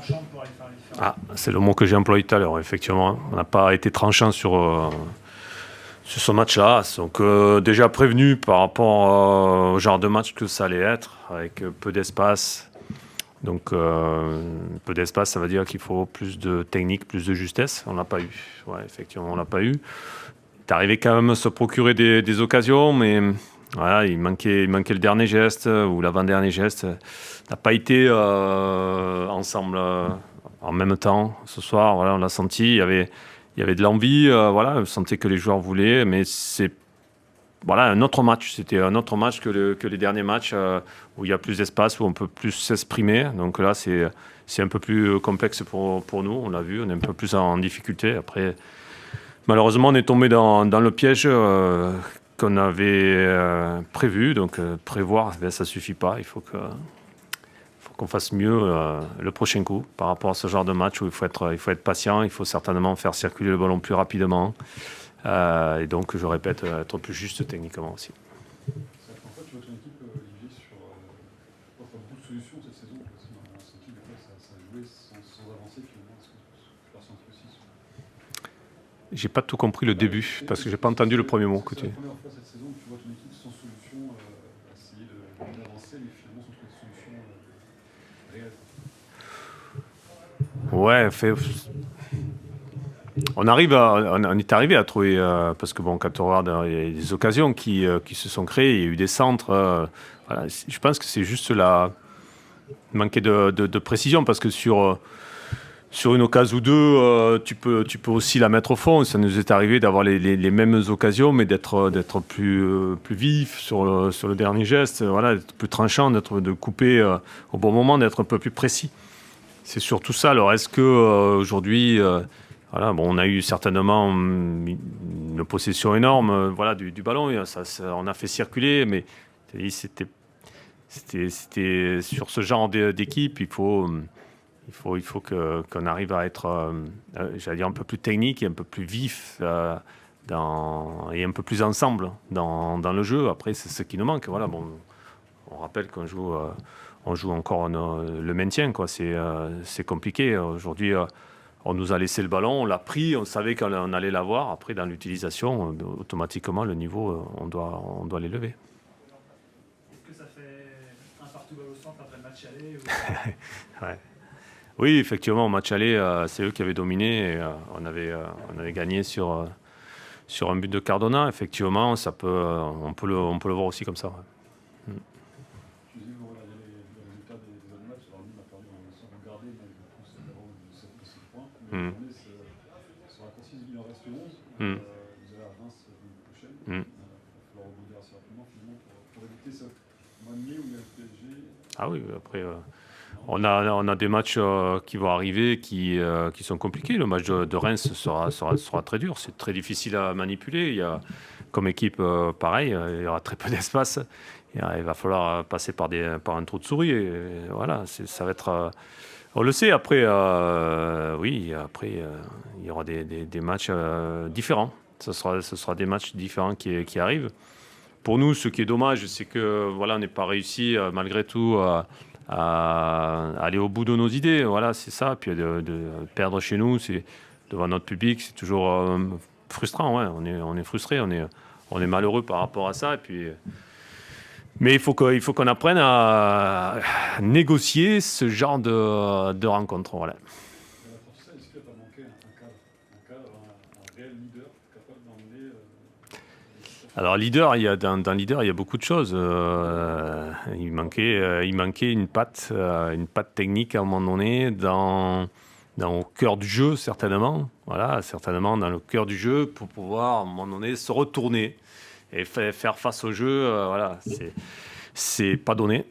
tranchant pour aller faire la différence. C'est le mot que j'ai employé tout à l'heure, effectivement. On n'a pas été tranchant sur ce match-là. Donc déjà prévenu par rapport au genre de match que ça allait être, avec peu d'espace. Donc peu d'espace, ça veut dire qu'il faut plus de technique, plus de justesse. On l'a pas eu. Ouais, effectivement, on l'a pas eu. Il est arrivé quand même à se procurer des occasions, mais voilà, il manquait le dernier geste ou l'avant-dernier geste. On n'a pas été ensemble en même temps ce soir. Voilà, on l'a senti. Il y avait de l'envie. Voilà, on sentait que les joueurs voulaient, mais c'est un autre match. C'était un autre match que les derniers matchs où il y a plus d'espace, où on peut plus s'exprimer. Donc là, c'est un peu plus complexe pour nous. On l'a vu, on est un peu plus en difficulté. Après, malheureusement, on est tombé dans le piège qu'on avait prévu. Donc prévoir, ça ne suffit pas. Il faut qu'on fasse mieux le prochain coup par rapport à ce genre de match où il faut être patient. Il faut certainement faire circuler le ballon plus rapidement. Et donc, je répète, être plus juste techniquement aussi. En fait, tu vois ton équipe, Olivier, sur pas beaucoup de solutions cette saison, parce qu'on a senti que ça a joué sans avancer finalement. Est-ce que tu l'as ressenti aussi J'ai pas tout compris le début, parce que j'ai pas entendu le premier mot que tu... C'est la première fois cette saison que tu vois ton équipe sans solution, essayer d'avancer, mais finalement sans trouver de solution réelle. Ouais, on est arrivé à trouver, parce que bon, quand on regarde, il y a des occasions qui se sont créées, il y a eu des centres. Voilà, je pense que c'est juste manquer de précision, parce que sur une occasion ou deux, tu peux aussi la mettre au fond. Ça nous est arrivé d'avoir les mêmes occasions, mais d'être plus vif sur le dernier geste, voilà, d'être plus tranchant, de couper au bon moment, d'être un peu plus précis. C'est surtout ça. Alors, est-ce que aujourd'hui... Voilà, bon, on a eu certainement une possession énorme du ballon. On a fait circuler, mais c'était sur ce genre d'équipe, il faut qu'on arrive à être, j'allais dire, un peu plus technique et un peu plus vif et un peu plus ensemble dans le jeu. Après, c'est ce qui nous manque. Voilà, bon, on rappelle qu'on joue encore le maintien, quoi. C'est compliqué aujourd'hui. On nous a laissé le ballon, on l'a pris, on savait qu'on allait l'avoir. Après, dans l'utilisation, automatiquement, le niveau, on doit l'élever. Est-ce que ça fait un partout au centre après le match aller Ouais. Oui, effectivement, au match aller, c'est eux qui avaient dominé. Et, on avait gagné sur un but de Cardona. Effectivement, on peut le voir aussi comme ça. Ouais. Tu disais, vous regardez les résultats des autres matchs. Alors, nous, on a perdu sans regarder, mais du coup, c'est d'abord de 7 points. Mais ça raccourcit, il en reste 11. Vous avez à Reims la semaine prochaine. Il va falloir rebondir assez rapidement, finalement, pour éviter ce mois de mai où il y a le PSG. Ah oui, après, on a des matchs qui vont arriver qui sont compliqués. Le match de Reims sera très dur. C'est très difficile à manipuler. Il y a, comme équipe, pareil, il y aura très peu d'espace. Il va falloir passer par un trou de souris. Et voilà, ça va être... on le sait, après, oui, après, il y aura des matchs différents. Ce sera des matchs différents qui arrivent. Pour nous, ce qui est dommage, c'est que voilà, on n'est pas réussi malgré tout à aller au bout de nos idées. Voilà, c'est ça. Puis de perdre chez nous, devant notre public, c'est toujours frustrant. Ouais. On est frustré, on est malheureux par rapport à ça. Et puis, mais il faut qu'on apprenne à négocier ce genre de rencontres. Voilà. Pour ça, est-ce que tu as manqué un cadre, un réel leader capable d'emmener Alors dans leader, il y a beaucoup de choses. Il manquait une patte technique à un moment donné au cœur du jeu, certainement. Voilà, certainement dans le cœur du jeu pour pouvoir à un moment donné se retourner et faire face au jeu. Voilà, c'est pas donné.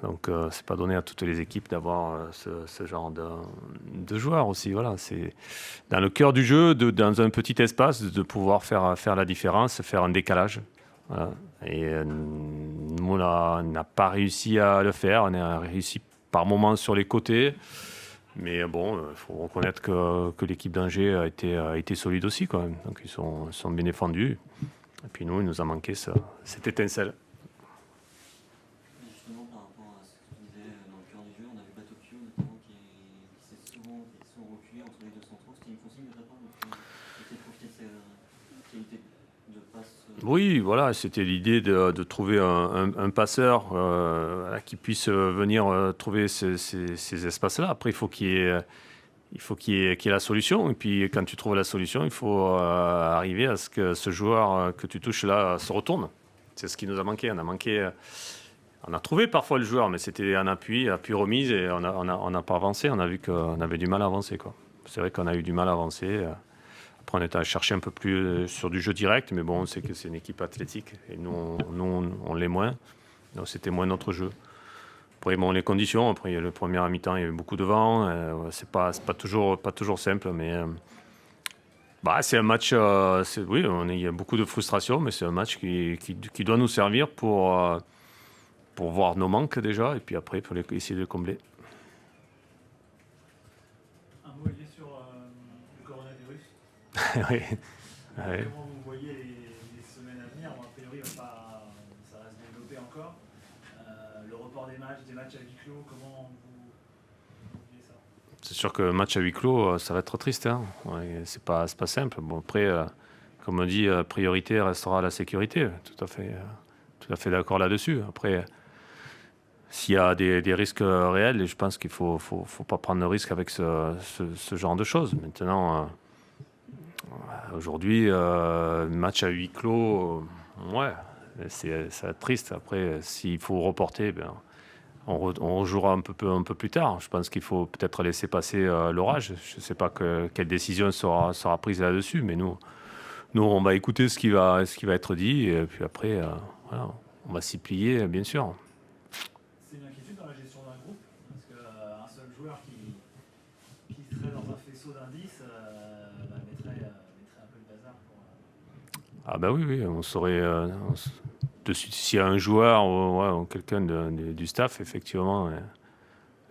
Donc c'est pas donné à toutes les équipes d'avoir ce genre de joueurs aussi. Voilà, c'est dans le cœur du jeu, dans un petit espace, de pouvoir faire la différence, faire un décalage. Voilà. Et nous, on n'a pas réussi à le faire. On a réussi par moments sur les côtés. Mais bon, il faut reconnaître que l'équipe d'Angers a été solide aussi, quand même. Donc ils sont bien défendus. Et puis nous, il nous a manqué cette étincelle. Justement, par rapport à ce que tu disais dans le cœur du jeu, on a vu Batokyo notamment qui Oui, voilà, c'était l'idée de trouver un passeur qui puisse venir trouver ces espaces-là. Après, il faut qu'il y ait la solution. Et puis, quand tu trouves la solution, il faut arriver à ce que ce joueur que tu touches là se retourne. C'est ce qui nous a manqué. On a trouvé parfois le joueur, mais c'était un appui remise et on n'a pas avancé. On a vu qu'on avait du mal à avancer, quoi. C'est vrai qu'on a eu du mal à avancer. Après, on est allé chercher un peu plus sur du jeu direct, mais bon, on sait que c'est une équipe athlétique et nous, on l'est moins. Donc, c'était moins notre jeu. Après, bon, les conditions, après, le premier à mi-temps, il y avait beaucoup de vent. C'est pas toujours simple, mais c'est un match. Oui, il y a beaucoup de frustration, mais c'est un match qui doit nous servir pour voir nos manques déjà, et puis après, pour essayer de les combler. Un mot lié sur le coronavirus. Oui. Comment vous voyez les semaines à venir? A priori, ça va se développer encore. Le report des matchs à huis clos, comment vous voyez ça? C'est sûr que match à huis clos, ça va être triste. Hein. Ouais, c'est pas simple. Bon, après, comme on dit, priorité restera la sécurité. Tout à fait d'accord là-dessus. Après, s'il y a des risques réels, je pense qu'il faut pas prendre de risque avec ce genre de choses. Maintenant, aujourd'hui, match à huis clos, ouais, ça va être triste. Après, s'il faut reporter, on rejouera un peu plus tard. Je pense qu'il faut peut-être laisser passer l'orage. Je ne sais pas quelle décision sera prise là-dessus, mais nous, on va écouter ce qui va être dit, et puis après, voilà, on va s'y plier, bien sûr. C'est une inquiétude dans la gestion d'un groupe, parce qu'un seul joueur qui serait dans un faisceau d'indices mettrait un peu le bazar pour... Ah ben oui, on saurait... s'il y a un joueur ou quelqu'un du staff, effectivement,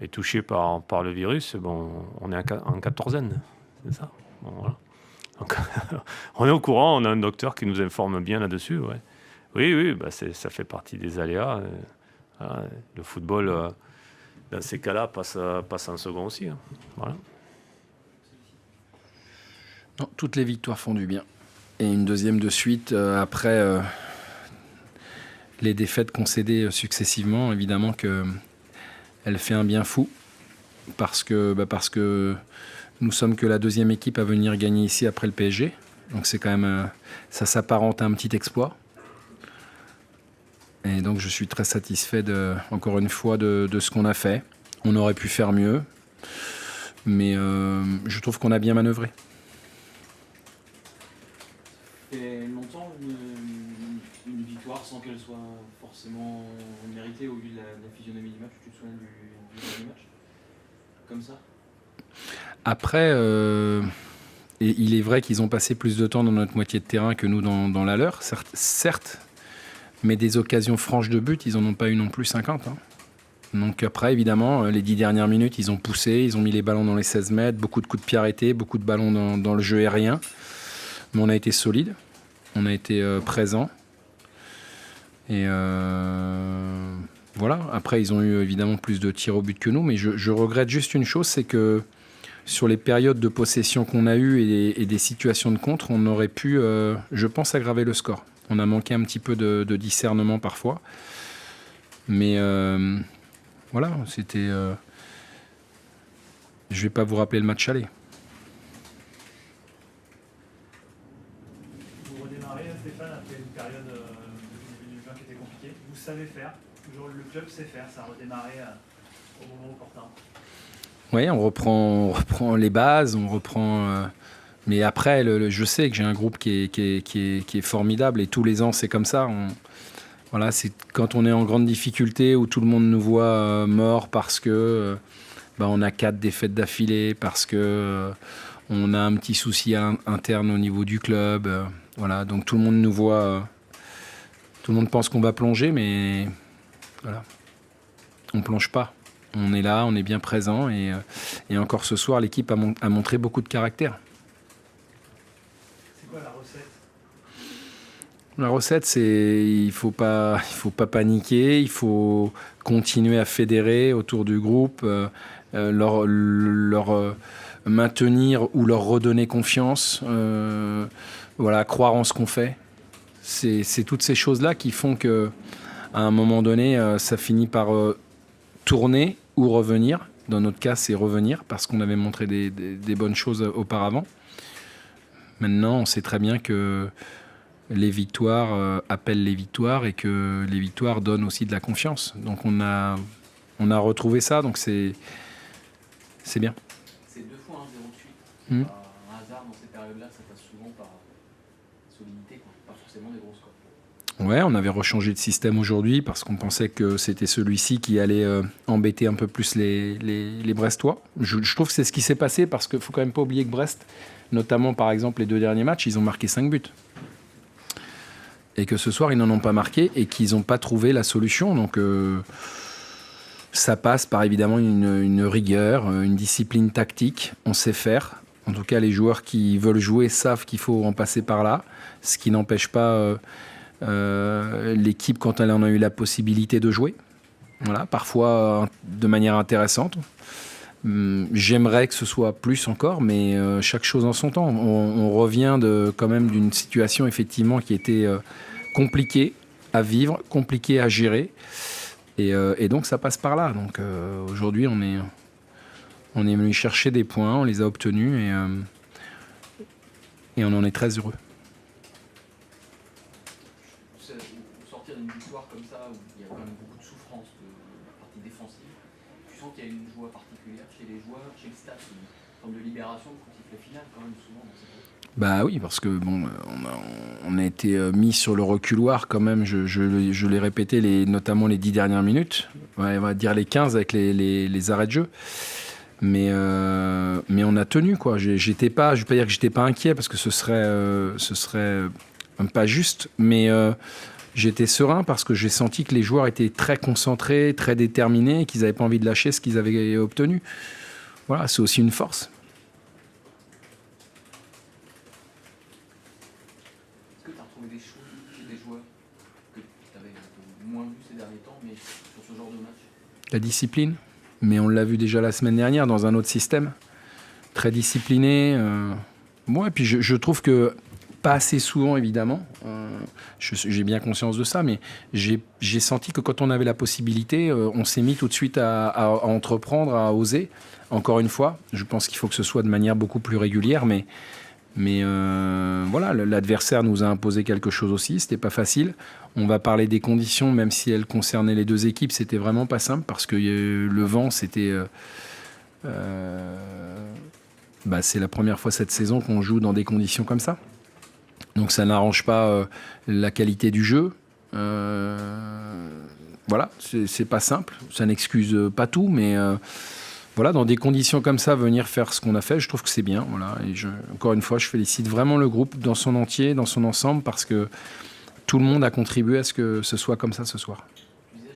est touché par le virus, on est en quatorzaine, c'est ça. Bon, voilà. Donc, on est au courant, on a un docteur qui nous informe bien là-dessus. Ouais. Oui, ça fait partie des aléas. Le football, dans ces cas-là, passe en second aussi. Hein. Voilà. Non, toutes les victoires font du bien. Et une deuxième de suite après les défaites concédées successivement, évidemment qu'elle fait un bien fou. Parce que nous sommes que la deuxième équipe à venir gagner ici après le PSG. Donc c'est quand même, ça s'apparente à un petit exploit. Et donc je suis très satisfait encore une fois de ce qu'on a fait. On aurait pu faire mieux, mais je trouve qu'on a bien manœuvré. Et longtemps une victoire sans qu'elle soit forcément méritée au vu de la physionomie du match. Tu te souviens du dernier match comme ça? Après, et il est vrai qu'ils ont passé plus de temps dans notre moitié de terrain que nous dans la leur, certes, mais des occasions franches de but, ils n'en ont pas eu non plus 50. Hein. Donc après, évidemment, les 10 dernières minutes, ils ont poussé, ils ont mis les ballons dans les 16 mètres, beaucoup de coups de pied arrêtés, beaucoup de ballons dans le jeu aérien. Mais on a été solide, on a été présent. Et voilà, après, ils ont eu évidemment plus de tirs au but que nous, mais je regrette juste une chose, c'est que sur les périodes de possession qu'on a eues et des situations de contre, on aurait pu, je pense, aggraver le score. On a manqué un petit peu de discernement parfois. Mais voilà, c'était... je ne vais pas vous rappeler le match aller. Vous redémarrez, Stéphane, après une période depuis le début du 20 qui était compliquée. Vous savez faire, toujours le club sait faire, ça a redémarré au moment opportun. Oui, on reprend les bases, on reprend... mais après, je sais que j'ai un groupe qui est formidable et tous les ans, c'est comme ça. Voilà, c'est quand on est en grande difficulté où tout le monde nous voit morts parce que on a 4 défaites d'affilée, parce que on a un petit souci interne au niveau du club. Voilà, donc tout le monde nous voit... tout le monde pense qu'on va plonger, mais voilà, on ne plonge pas. On est là, on est bien présent et encore ce soir, l'équipe a montré beaucoup de caractère. C'est quoi la recette? La recette, c'est il faut pas paniquer, il faut continuer à fédérer autour du groupe, leur maintenir ou leur redonner confiance, voilà, croire en ce qu'on fait. C'est toutes ces choses-là qui font que, à un moment donné, ça finit par tourner ou revenir. Dans notre cas, c'est revenir parce qu'on avait montré des bonnes choses auparavant. Maintenant, on sait très bien que les victoires appellent les victoires et que les victoires donnent aussi de la confiance. Donc on a retrouvé ça, donc c'est bien. C'est 2 fois 1-0 de suite. Mm. Un hasard dans ces périodes-là, ça passe souvent par solidité, quoi. Pas forcément des gros scores. Ouais, on avait rechangé de système aujourd'hui parce qu'on pensait que c'était celui-ci qui allait embêter un peu plus les Brestois. Je trouve que c'est ce qui s'est passé parce qu'il ne faut quand même pas oublier que Brest, notamment par exemple les 2 derniers matchs, ils ont marqué 5 buts. Et que ce soir, ils n'en ont pas marqué et qu'ils n'ont pas trouvé la solution. Donc ça passe par évidemment une rigueur, une discipline tactique. On sait faire. En tout cas, les joueurs qui veulent jouer savent qu'il faut en passer par là. Ce qui n'empêche pas l'équipe, quand elle en a eu la possibilité de jouer. Voilà, parfois de manière intéressante. J'aimerais que ce soit plus encore, mais chaque chose en son temps. On revient quand même d'une situation effectivement qui était compliquée à vivre, compliquée à gérer. Et donc ça passe par là. Donc aujourd'hui, on est venu chercher des points, on les a obtenus et on en est très heureux. Sortir d'une victoire comme ça, où il y a quand même beaucoup de souffrance de la partie défensive, tu sens qu'il y a une joie particulière chez les joueurs, chez le staff, une forme de libération quand il fait finale quand même souvent dans ces cas. Bah oui, parce que bon, on a été mis sur le reculoir quand même, je l'ai répété, notamment les 10 dernières minutes, ouais, on va dire les 15 avec les arrêts de jeu. Mais on a tenu, quoi. Je ne vais pas dire que j'étais pas inquiet parce que ce serait pas juste, mais j'étais serein parce que j'ai senti que les joueurs étaient très concentrés, très déterminés, qu'ils n'avaient pas envie de lâcher ce qu'ils avaient obtenu. Voilà, c'est aussi une force. Est-ce que tu as retrouvé des choses chez des joueurs que tu avais moins vu ces derniers temps, mais sur ce genre de match? La discipline, mais on l'a vu déjà la semaine dernière dans un autre système. Très discipliné. Moi, et puis je trouve que pas assez souvent, évidemment. J'ai bien conscience de ça, mais j'ai senti que quand on avait la possibilité, on s'est mis tout de suite à entreprendre, à oser. Encore une fois, je pense qu'il faut que ce soit de manière beaucoup plus régulière, mais voilà, l'adversaire nous a imposé quelque chose aussi. C'était pas facile. On va parler des conditions, même si elles concernaient les 2 équipes, c'était vraiment pas simple parce que le vent, c'était. C'est la première fois cette saison qu'on joue dans des conditions comme ça. Donc ça n'arrange pas la qualité du jeu. Voilà, c'est pas simple. Ça n'excuse pas tout, mais voilà, dans des conditions comme ça, venir faire ce qu'on a fait, je trouve que c'est bien. Voilà. Et encore une fois, je félicite vraiment le groupe dans son entier, dans son ensemble, parce que tout le monde a contribué à ce que ce soit comme ça ce soir.